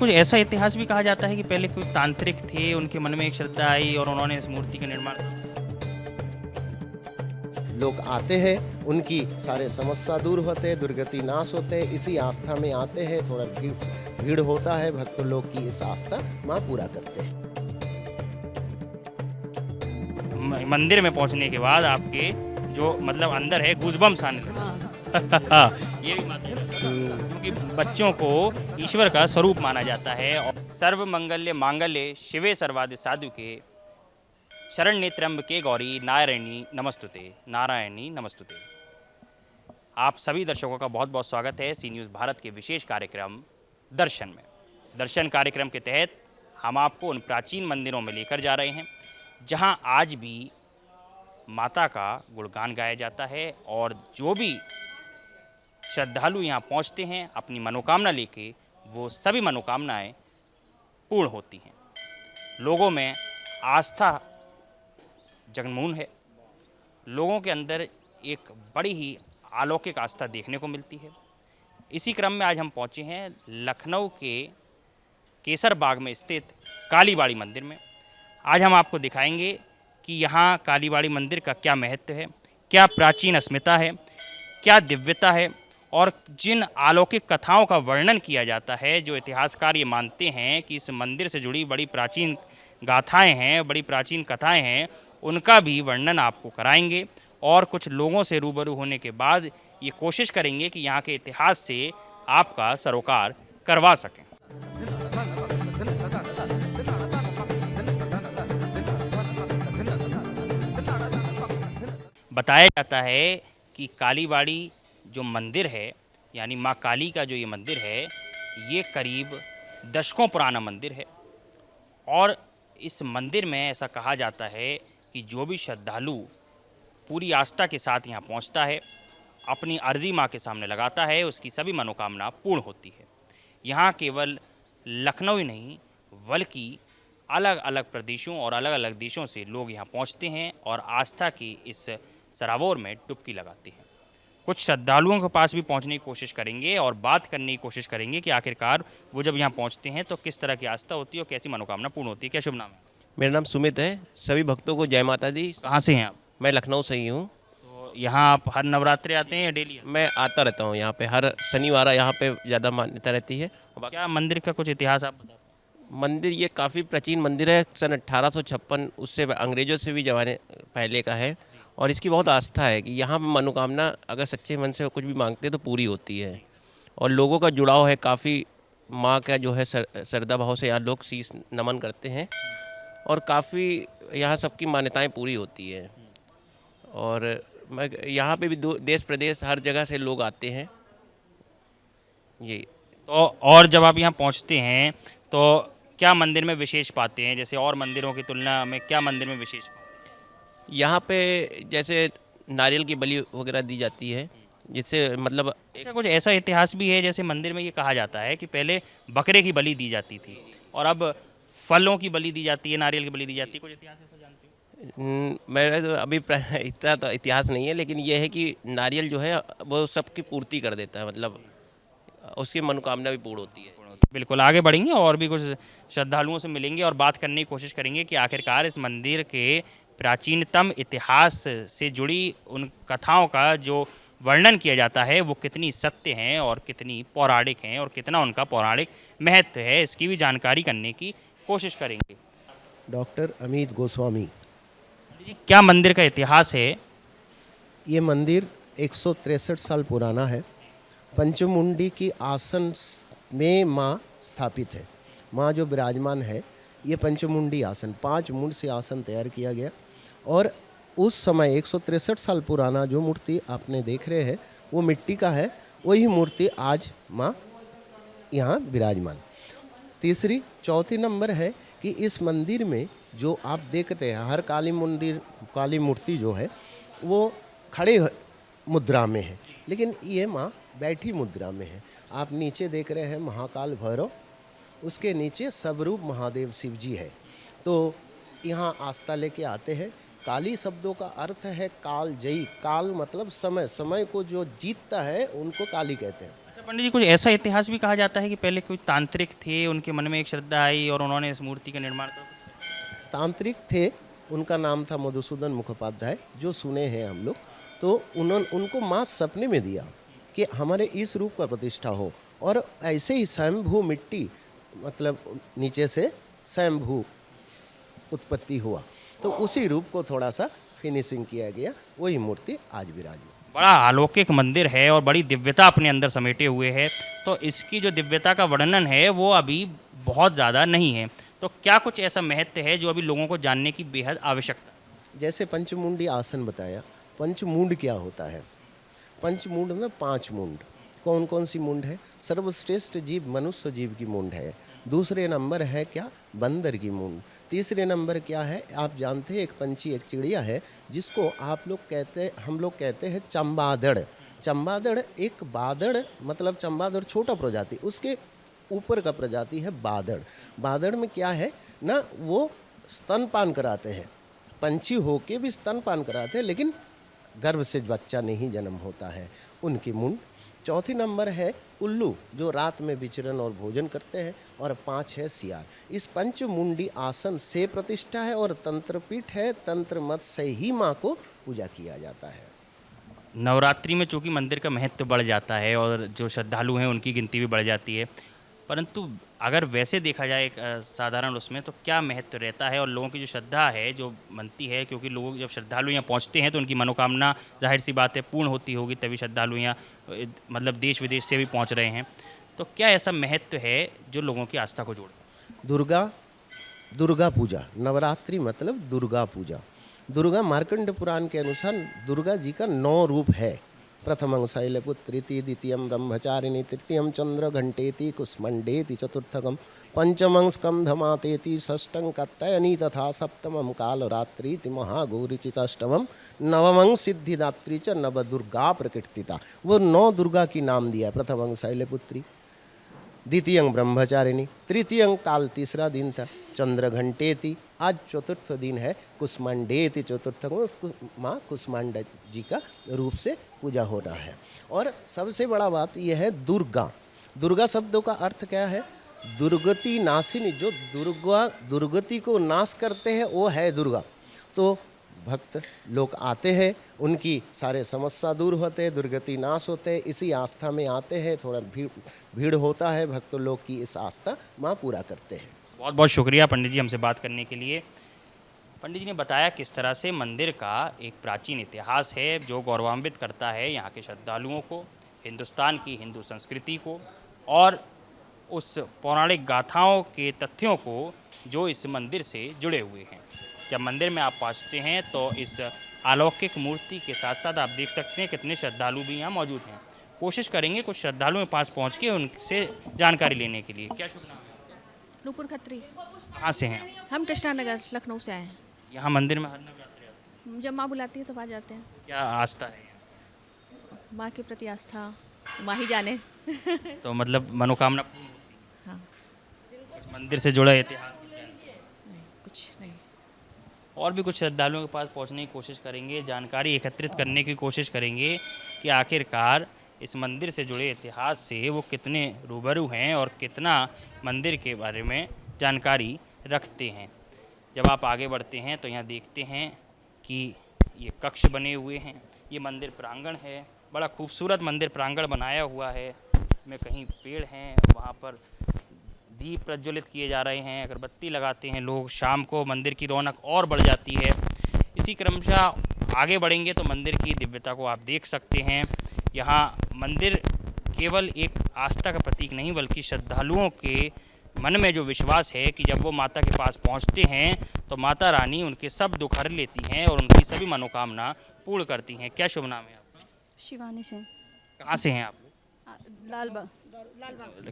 कुछ ऐसा इतिहास भी कहा जाता है कि पहले कोई तांत्रिक थे, उनके मन में एक श्रद्धा आई और उन्होंने इस मूर्ति का निर्माण किया। लोग आते हैं, उनकी सारे समस्या दूर होते हैं, दुर्गति नाश होते हैं, इसी आस्था में आते हैं। थोड़ा भीड़ होता है, भक्त लोग की इस आस्था माँ पूरा करते हैं। मंदिर में पहुंचने के बाद आपके जो मतलब अंदर है गूज़बम्स आने लगे। ये भी मानते हैं क्योंकि बच्चों को ईश्वर का स्वरूप माना जाता है। और सर्व मंगल्य मांगल्य शिवे सर्वादि साधुके शरण्ये त्र्यंबके गौरी नारायणी नमस्तुते, नारायणी नमस्तुते। आप सभी दर्शकों का बहुत बहुत स्वागत है सी न्यूज़ भारत के विशेष कार्यक्रम दर्शन में। दर्शन कार्यक्रम के तहत हम आपको उन प्राचीन मंदिरों में लेकर जा रहे हैं जहां आज भी माता का गुणगान गाया जाता है और जो भी श्रद्धालु यहाँ पहुँचते हैं अपनी मनोकामना लेके, वो सभी मनोकामनाएं पूर्ण होती हैं। लोगों में आस्था जगमून है, लोगों के अंदर एक बड़ी ही अलौकिक आस्था देखने को मिलती है। इसी क्रम में आज हम पहुँचे हैं लखनऊ के केसर बाग में स्थित कालीबाड़ी मंदिर में। आज हम आपको दिखाएंगे कि यहाँ कालीबाड़ी मंदिर का क्या महत्व है, क्या प्राचीन अस्मिता है, क्या दिव्यता है और जिन अलौकिक कथाओं का वर्णन किया जाता है, जो इतिहासकार ये मानते हैं कि इस मंदिर से जुड़ी बड़ी प्राचीन गाथाएं हैं, बड़ी प्राचीन कथाएं हैं, उनका भी वर्णन आपको कराएंगे। और कुछ लोगों से रूबरू होने के बाद ये कोशिश करेंगे कि यहाँ के इतिहास से आपका सरोकार करवा सकें। बताया जाता है कि कालीबाड़ी जो मंदिर है, यानी माँ काली का जो ये मंदिर है, ये करीब दशकों पुराना मंदिर है। और इस मंदिर में ऐसा कहा जाता है कि जो भी श्रद्धालु पूरी आस्था के साथ यहाँ पहुँचता है, अपनी अर्जी माँ के सामने लगाता है, उसकी सभी मनोकामना पूर्ण होती है। यहाँ केवल लखनऊ ही नहीं बल्कि अलग अलग प्रदेशों और अलग अलग देशों से लोग यहाँ पहुँचते हैं और आस्था की इस सराबोर में डुबकी लगाते हैं। कुछ श्रद्धालुओं के पास भी पहुंचने की कोशिश करेंगे और बात करने की कोशिश करेंगे कि आखिरकार वो जब यहाँ पहुंचते हैं तो किस तरह की आस्था होती है और कैसी मनोकामना पूर्ण होती है। क्या शुभ नाम है? मेरा नाम सुमित है। सभी भक्तों को जय माता दी। कहाँ से हैं आप? मैं लखनऊ से ही हूँ। तो यहाँ आप हर नवरात्रि आते हैं या डेली? मैं आता रहता हूँ यहाँ पे, हर शनिवार यहाँ पे ज़्यादा मान्यता रहती है। क्या मंदिर का कुछ इतिहास आप बता? मंदिर ये काफ़ी प्राचीन मंदिर है, सन 1856 उससे अंग्रेज़ों से भी ज़माने पहले का है। और इसकी बहुत आस्था है कि यहाँ मनोकामना अगर सच्चे मन से कुछ भी मांगते हैं तो पूरी होती है। और लोगों का जुड़ाव है काफ़ी, माँ का जो है श्रद्धा भाव से यहाँ लोग शीश नमन करते हैं और काफ़ी यहाँ सबकी मान्यताएं पूरी होती है। और मैं यहाँ पे भी देश प्रदेश हर जगह से लोग आते हैं ये। तो और जब आप यहाँ पहुँचते हैं तो क्या मंदिर में विशेष पाते हैं? जैसे और मंदिरों की तुलना में क्या मंदिर में विशेष पाते हैं? यहाँ पे जैसे नारियल की बलि वगैरह दी जाती है, जिससे मतलब अच्छा, कुछ ऐसा इतिहास भी है जैसे मंदिर में ये कहा जाता है कि पहले बकरे की बलि दी जाती थी और अब फलों की बलि दी जाती है, नारियल की बलि दी जाती है। कुछ इतिहास ऐसा जानते हो? मेरा तो अभी इतना तो इतिहास नहीं है, लेकिन ये है कि नारियल जो है वो सबकी पूर्ति कर देता है, मतलब उसकी मनोकामना भी पूर्ण होती है। बिल्कुल, आगे बढ़ेंगे और भी कुछ श्रद्धालुओं से मिलेंगे और बात करने की कोशिश करेंगे कि आखिरकार इस मंदिर के प्राचीनतम इतिहास से जुड़ी उन कथाओं का जो वर्णन किया जाता है वो कितनी सत्य हैं और कितनी पौराणिक हैं और कितना उनका पौराणिक महत्व है, इसकी भी जानकारी करने की कोशिश करेंगे। डॉक्टर अमित गोस्वामी। क्या मंदिर का इतिहास है? ये मंदिर 163 साल पुराना है। पंचमुंडी की आसन में माँ स्थापित है। माँ जो विराजमान है, ये पंचमुंडी आसन, 5 मुंड से आसन तैयार किया गया। और उस समय 163 साल पुराना जो मूर्ति आपने देख रहे हैं वो मिट्टी का है, वही मूर्ति आज माँ यहाँ विराजमान। चौथी नंबर है कि इस मंदिर में जो आप देखते हैं हर काली मूर्ति जो है वो खड़े मुद्रा में है, लेकिन ये माँ बैठी मुद्रा में है। आप नीचे देख रहे हैं महाकाल भैरव, उसके नीचे सबरूप महादेव शिव जी है। तो यहाँ आस्था लेके आते हैं। काली शब्दों का अर्थ है काल जयी। काल मतलब समय, समय को जो जीतता है उनको काली कहते हैं। अच्छा, पंडित जी, कुछ ऐसा इतिहास भी कहा जाता है कि पहले कोई तांत्रिक थे, उनके मन में एक श्रद्धा आई और उन्होंने इस मूर्ति का निर्माण कर। तांत्रिक थे, उनका नाम था मधुसूदन मुखोपाध्याय, जो सुने हैं हम लोग। तो उनको माँ सपने में दिया कि हमारे इस रूप का प्रतिष्ठा हो, और ऐसे ही स्वयंभू मिट्टी, मतलब नीचे से स्वयंभू उत्पत्ति हुआ, तो उसी रूप को थोड़ा सा फिनिशिंग किया गया, वही मूर्ति आज विराजमान। बड़ा अलौकिक मंदिर है और बड़ी दिव्यता अपने अंदर समेटे हुए है, तो इसकी जो दिव्यता का वर्णन है वो अभी बहुत ज़्यादा नहीं है। तो क्या कुछ ऐसा महत्व है जो अभी लोगों को जानने की बेहद आवश्यकता है? जैसे पंचमुंडी आसन बताया, पंचमुंड क्या होता है? पंचमुंड में 5 मुंड। कौन कौन सी मुंड है? सर्वश्रेष्ठ जीव मनुष्य जीव की मुंड है। दूसरे नंबर है क्या? बंदर की मुंड। तीसरे नंबर क्या है? आप जानते हैं एक पंछी, एक चिड़िया है जिसको हम लोग कहते हैं चंबादड़। चंबादड़ एक बादड़, मतलब चंबादड़ छोटा प्रजाति, उसके ऊपर का प्रजाति है बादड़। बादड़ में क्या है ना, वो स्तनपान कराते हैं, पंछी होके भी स्तनपान कराते हैं, लेकिन गर्भ से बच्चा नहीं जन्म होता है, उनकी मुंड। चौथी नंबर है उल्लू, जो रात में विचरण और भोजन करते हैं, और 5 है सियार। इस पंचमुंडी आसन से प्रतिष्ठा है और तंत्रपीठ है, तंत्र मत से ही माँ को पूजा किया जाता है। नवरात्रि में चूँकि मंदिर का महत्व बढ़ जाता है और जो श्रद्धालु हैं उनकी गिनती भी बढ़ जाती है, परंतु अगर वैसे देखा जाए एक साधारण उसमें, तो क्या महत्व रहता है और लोगों की जो श्रद्धा है जो बनती है, क्योंकि लोग जब श्रद्धालु यहाँ पहुँचते हैं तो उनकी मनोकामना जाहिर सी बात है पूर्ण होती होगी, तभी श्रद्धालु यहाँ मतलब देश विदेश से भी पहुँच रहे हैं। तो क्या ऐसा महत्व है जो लोगों की आस्था को जोड़े? दुर्गा पूजा, नवरात्रि मतलब दुर्गा पूजा। दुर्गा मार्कंड पुराण के अनुसार दुर्गा जी का 9 रूप है। प्रथमं शैलपुत्रीति, द्वितीयं ब्रह्मचारिणी, तृतीयं चंद्रघंटेति, कुष्मंडेति, चतुर्थकं पंचमं स्कंधमातेति, षष्ठं कात्यायनी तथा सप्तमं कालरात्रीति, महागौरीति च अष्टमं नवमं सिद्धिदात्री च नवदुर्गा प्रकीर्तिता। वो 9 दुर्गा की नाम दिया है। प्रथमं शैलपुत्री, द्वितीयं ब्रह्मचारिणी, तृतीयं काल, तीसरा दिन था चंद्रघंटेति, आज चतुर्थ दिन है कुष्मांडेति, चतुर्थ माँ कुष्मांडा जी का रूप से पूजा हो रहा है। और सबसे बड़ा बात यह है दुर्गा। दुर्गा शब्दों का अर्थ क्या है? दुर्गति नाशिनी, जो दुर्गति को नाश करते हैं वो है दुर्गा। तो भक्त लोग आते हैं, उनकी सारे समस्या दूर होते हैं, दुर्गति नाश होते हैं, इसी आस्था में आते हैं। थोड़ा भीड़ होता है, भक्त लोग की इस आस्था माँ पूरा करते हैं। बहुत बहुत शुक्रिया पंडित जी हमसे बात करने के लिए। पंडित जी ने बताया किस तरह से मंदिर का एक प्राचीन इतिहास है जो गौरवान्वित करता है यहाँ के श्रद्धालुओं को, हिंदुस्तान की हिंदू संस्कृति को और उस पौराणिक गाथाओं के तथ्यों को जो इस मंदिर से जुड़े हुए हैं। जब मंदिर में आप पहुँचते हैं तो इस अलौकिक मूर्ति के साथ साथ आप देख सकते हैं कितने श्रद्धालु भी यहाँ मौजूद हैं। कोशिश करेंगे कुछ श्रद्धालुओं के पास पहुँच के उनसे जानकारी लेने के लिए। क्या शुभ नाम है? नूपुर खत्री। कहाँ से हैं? हम कृष्णा नगर लखनऊ से आए हैं। यहाँ मंदिर में हर नवरात्रि आते हैं? जब माँ बुलाती है तो आ जाते हैं। क्या आस्था है यहाँ? माँ के प्रति आस्था माँ ही जाने। तो मतलब मनोकामना पूर्ण होती है? हाँ। कुछ मंदिर से जुड़ा इतिहास कुछ है? नहीं, कुछ नहीं। और भी कुछ श्रद्धालुओं के पास पहुँचने की कोशिश करेंगे, जानकारी एकत्रित करने की कोशिश करेंगे कि आखिरकार इस मंदिर से जुड़े इतिहास से वो कितने रूबरू हैं और कितना मंदिर के बारे में जानकारी रखते हैं। जब आप आगे बढ़ते हैं तो यहाँ देखते हैं कि ये कक्ष बने हुए हैं, ये मंदिर प्रांगण है, बड़ा खूबसूरत मंदिर प्रांगण बनाया हुआ है। में कहीं पेड़ हैं, वहाँ पर दीप प्रज्वलित किए जा रहे हैं, अगरबत्ती लगाते हैं लोग, शाम को मंदिर की रौनक और बढ़ जाती है। इसी क्रमशः आगे बढ़ेंगे तो मंदिर की दिव्यता को आप देख सकते हैं। यहाँ मंदिर केवल एक आस्था का प्रतीक नहीं बल्कि श्रद्धालुओं के मन में जो विश्वास है कि जब वो माता के पास पहुंचते हैं तो माता रानी उनके सब दुख हर लेती हैं और उनकी सभी मनोकामना पूर्ण करती हैं। क्या शुभ नाम है आपका? शिवानी सिंह। कहाँ से हैं आप? लालबाग।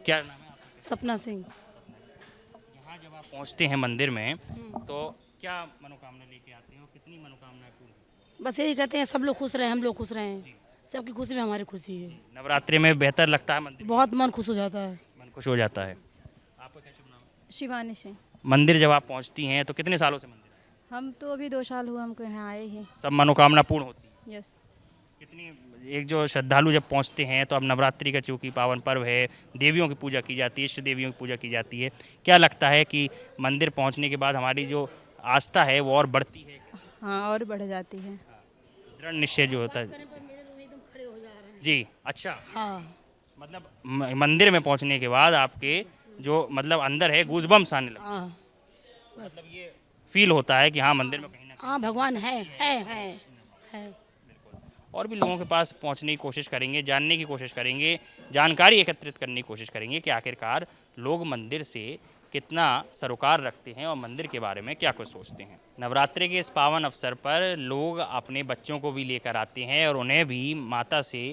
क्या नाम है आपका? सपना सिंह। यहाँ जब आप पहुँचते हैं मंदिर में तो क्या मनोकामना लेके आते हैं और कितनी मनोकामनाएं पूर्ण? बस यही कहते हैं सब लोग खुश रहे, हम लोग खुश रहें, सबकी खुशी में हमारी खुशी है। नवरात्रि में बेहतर लगता है मंदिर? बहुत मन खुश हो जाता है। मन खुश हो जाता है। आपका क्या शुभ नाम है? शिवानी सिंह। मंदिर जब आप पहुँचती हैं तो कितने सालों से मंदिर है? हम तो अभी 2 साल हुआ हमको यहाँ आए हैं। सब मनोकामना पूर्ण होती है? यस। कितनी एक जो श्रद्धालु जब पहुंचते हैं तो अब नवरात्रि का चूँकि पावन पर्व है, देवियों की पूजा की जाती है, इष्ट देवियों की पूजा की जाती है, क्या लगता है कि मंदिर पहुंचने के बाद हमारी जो आस्था है वो और बढ़ती है? हाँ, और बढ़ जाती है। दृढ़ निश्चय जो होता है जी। अच्छा, हाँ मतलब मंदिर में पहुंचने के बाद आपके जो मतलब अंदर है गूज़बम्स आने लगते हाँ हैं, मतलब ये फील होता है कि हाँ मंदिर में कहीं ना हाँ भगवान है। और भी लोगों के पास पहुंचने की कोशिश करेंगे, जानने की कोशिश करेंगे, जानकारी एकत्रित करने की कोशिश करेंगे कि आखिरकार लोग मंदिर से कितना सरोकार रखते हैं और मंदिर के बारे में क्या कुछ सोचते हैं। नवरात्रि के इस पावन अवसर पर लोग अपने बच्चों को भी लेकर आते हैं और उन्हें भी माता से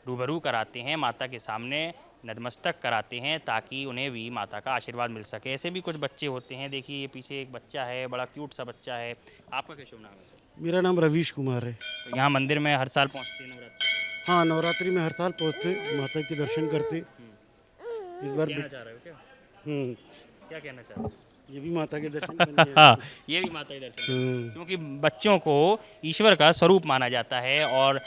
रूबरू कराते हैं, माता के सामने नतमस्तक कराते हैं ताकि उन्हें भी माता का आशीर्वाद मिल सके। ऐसे भी कुछ बच्चे होते हैं, देखिए ये पीछे एक बच्चा है, बड़ा क्यूट सा बच्चा है। आपका क्या शुभ नाम है सर? मेरा नाम रवीश कुमार है। तो यहाँ मंदिर में हर साल पहुँचते हैं नवरात्रि? हाँ, नवरात्रि में हर साल पहुँचते, माता के दर्शन करते। इस बार कहना चाह रहे हो क्या? क्या कहना चाह रहे हो? ये भी माता के दर्शन करने आए। हाँ, ये भी माता के दर्शन, क्योंकि बच्चों को ईश्वर का स्वरूप माना जाता है और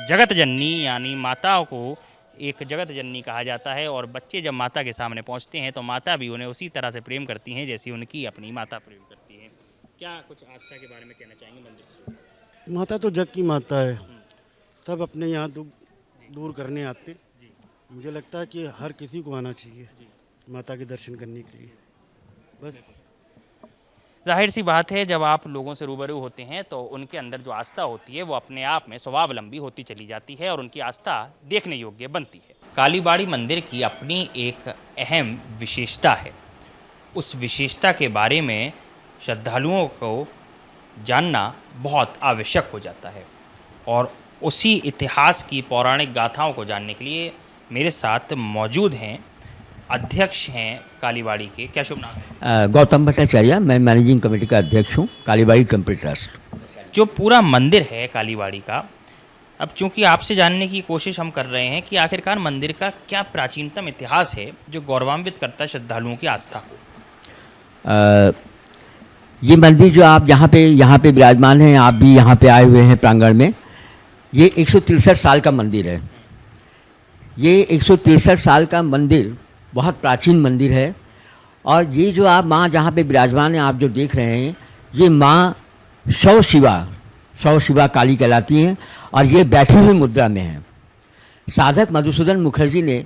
जगत जननी यानी माता को एक जगत जननी कहा जाता है और बच्चे जब माता के सामने पहुंचते हैं तो माता भी उन्हें उसी तरह से प्रेम करती हैं जैसी उनकी अपनी माता प्रेम करती हैं। क्या कुछ आस्था के बारे में कहना चाहेंगे मंदिर से? माता तो जग की माता है, सब अपने यहाँ दूर करने आते। मुझे लगता है कि हर किसी को आना चाहिए माता के दर्शन करने के लिए। बस जाहिर सी बात है, जब आप लोगों से रूबरू होते हैं तो उनके अंदर जो आस्था होती है वो अपने आप में स्वावलंबी होती चली जाती है और उनकी आस्था देखने योग्य बनती है। कालीबाड़ी मंदिर की अपनी एक अहम विशेषता है। उस विशेषता के बारे में श्रद्धालुओं को जानना बहुत आवश्यक हो जाता है और उसी इतिहास की पौराणिक गाथाओं को जानने के लिए मेरे साथ मौजूद हैं, अध्यक्ष हैं कालीबाड़ी के। क्या शुभ नाम है? गौतम भट्टाचार्य, मैं मैनेजिंग कमेटी का अध्यक्ष हूँ कालीबाड़ी टेम्पल ट्रस्ट। जो पूरा मंदिर है कालीबाड़ी का, अब चूंकि आपसे जानने की कोशिश हम कर रहे हैं कि आखिरकार मंदिर का क्या प्राचीनतम इतिहास है जो गौरवान्वित करता है श्रद्धालुओं की आस्था को। ये मंदिर जो आप यहाँ पे विराजमान हैं, आप भी यहाँ पे आए हुए हैं प्रांगण में, ये 163 साल का मंदिर है। ये 163 साल का मंदिर बहुत प्राचीन मंदिर है और ये जो आप माँ जहाँ पे विराजमान हैं, आप जो देख रहे हैं, ये माँ शव शिवा काली कहलाती हैं और ये बैठी हुई मुद्रा में है। साधक मधुसूदन मुखर्जी ने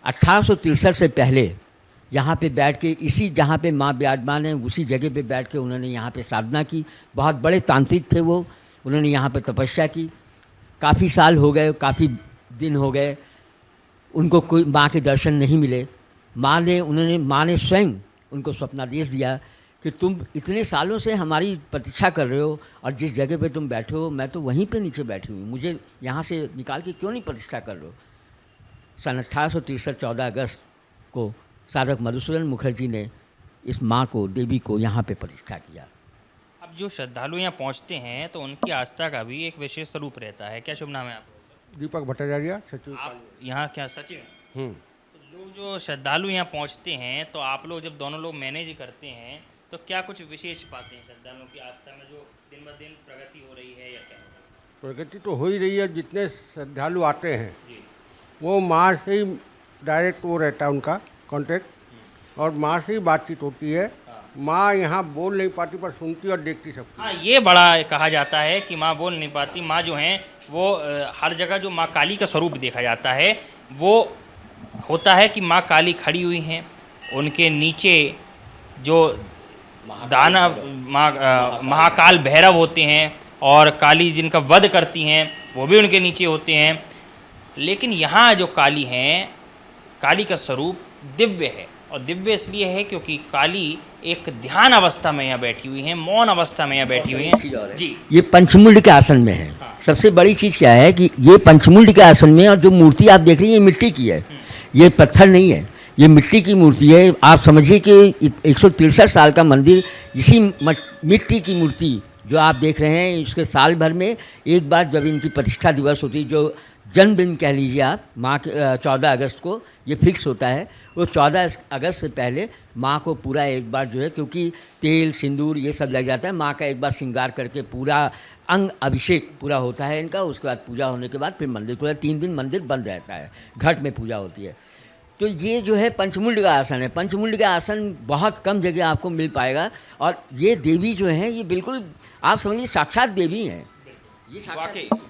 1863 से पहले यहाँ पे बैठ के, इसी जहाँ पे माँ विराजमान है उसी जगह पे बैठ के उन्होंने यहाँ पे साधना की। बहुत बड़े तांत्रिक थे वो, उन्होंने यहाँ पे तपस्या की। काफ़ी साल हो गए, काफ़ी दिन हो गए, उनको कोई माँ के दर्शन नहीं मिले। माँ ने स्वयं उनको स्वप्नादेश दिया कि तुम इतने सालों से हमारी प्रतीक्षा कर रहे हो और जिस जगह पे तुम बैठे हो मैं तो वहीं पे नीचे बैठी हुई, मुझे यहाँ से निकाल के क्यों नहीं प्रतिष्ठा कर रहे हो। सन 1863 14 अगस्त को साधक मधुसूदन मुखर्जी ने इस माँ को, देवी को यहाँ पे प्रतिष्ठा किया। अब जो श्रद्धालु यहाँ पहुँचते हैं तो उनकी आस्था का भी एक विशेष स्वरूप रहता है। क्या शुभ नाम है आपका? दीपक भट्टाचार्य, सचिव। आप यहाँ क्या सचिव हैं? तो लोग जो श्रद्धालु यहाँ पहुँचते हैं तो आप लोग जब दोनों लोग मैनेज करते हैं तो क्या कुछ विशेष पाते हैं श्रद्धालुओं की आस्था में जो दिन ब दिन प्रगति हो रही है या क्या? प्रगति तो हो ही रही है। जितने श्रद्धालु आते हैं जी, वो माँ से ही डायरेक्ट वो रहता है उनका कांटेक्ट और माँ से ही बातचीत होती है। माँ यहाँ बोल नहीं पाती पर सुनती और देखती सबकी। हाँ, ये बड़ा कहा जाता है कि माँ बोल नहीं पाती। माँ जो हैं वो हर जगह जो माँ काली का स्वरूप देखा जाता है वो होता है कि माँ काली खड़ी हुई हैं, उनके नीचे जो दानव महाकाल भैरव होते हैं और काली जिनका वध करती हैं वो भी उनके नीचे होते हैं। लेकिन यहाँ जो काली हैं, काली का स्वरूप दिव्य है और दिव्य इसलिए है क्योंकि काली एक ध्यान अवस्था में यहाँ बैठी हुई हैं, मौन अवस्था में यहाँ बैठी हुई हैं। जी, ये पंचमुंड के आसन में है। सबसे बड़ी चीज़ क्या है कि ये पंचमुंड के आसन में, और जो मूर्ति आप देख रही हैं ये मिट्टी की है, ये पत्थर नहीं है, ये मिट्टी की मूर्ति है। आप समझिए कि 163 साल का मंदिर इसी मिट्टी की मूर्ति जो आप देख रहे हैं इसके साल भर में एक बार जब इनकी प्रतिष्ठा दिवस होती है, जो जन्मदिन कह लीजिए आप, माँ के 14 अगस्त को ये फिक्स होता है। वो 14 अगस्त से पहले माँ को पूरा एक बार जो है, क्योंकि तेल सिंदूर ये सब लग जाता है, माँ का एक बार श्रृंगार करके पूरा अंग अभिषेक पूरा होता है इनका। उसके बाद पूजा होने के बाद फिर मंदिर खुला, 3 दिन मंदिर बंद रहता है, घट में पूजा होती है। तो ये जो है पंचमुंड का आसन है। पंचमुंड का आसन बहुत कम जगह आपको मिल पाएगा, और ये देवी जो है ये बिल्कुल आप समझिए साक्षात देवी हैं।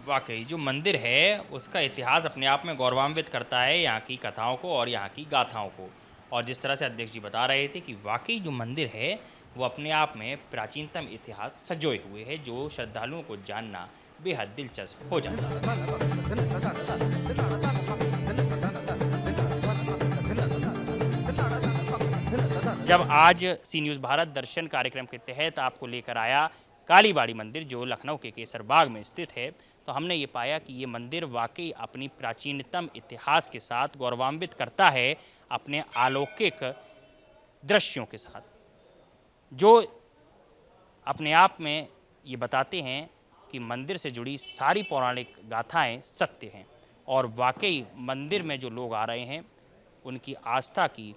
वाकई जो मंदिर है उसका इतिहास अपने आप में गौरवान्वित करता है यहाँ की कथाओं को और यहाँ की गाथाओं को। और जिस तरह से अध्यक्ष जी बता रहे थे कि वाकई जो मंदिर है वो अपने आप में प्राचीनतम इतिहास सजोए हुए है, जो श्रद्धालुओं को जानना बेहद दिलचस्प हो जाता है। जब आज सी न्यूज़ भारत दर्शन कार्यक्रम के तहत आपको लेकर आया कालीबाड़ी मंदिर, जो लखनऊ के केसरबाग में स्थित है, तो हमने ये पाया कि ये मंदिर वाकई अपनी प्राचीनतम इतिहास के साथ गौरवान्वित करता है अपने अलौकिक दृश्यों के साथ, जो अपने आप में ये बताते हैं कि मंदिर से जुड़ी सारी पौराणिक गाथाएं सत्य हैं। और वाकई मंदिर में जो लोग आ रहे हैं उनकी आस्था की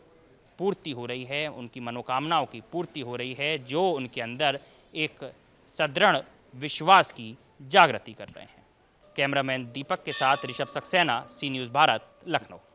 पूर्ति हो रही है, उनकी मनोकामनाओं की पूर्ति हो रही है, जो उनके अंदर एक सदृढ़ विश्वास की जागृति कर रहे हैं। कैमरामैन दीपक के साथ ऋषभ सक्सेना, सी न्यूज़ भारत, लखनऊ।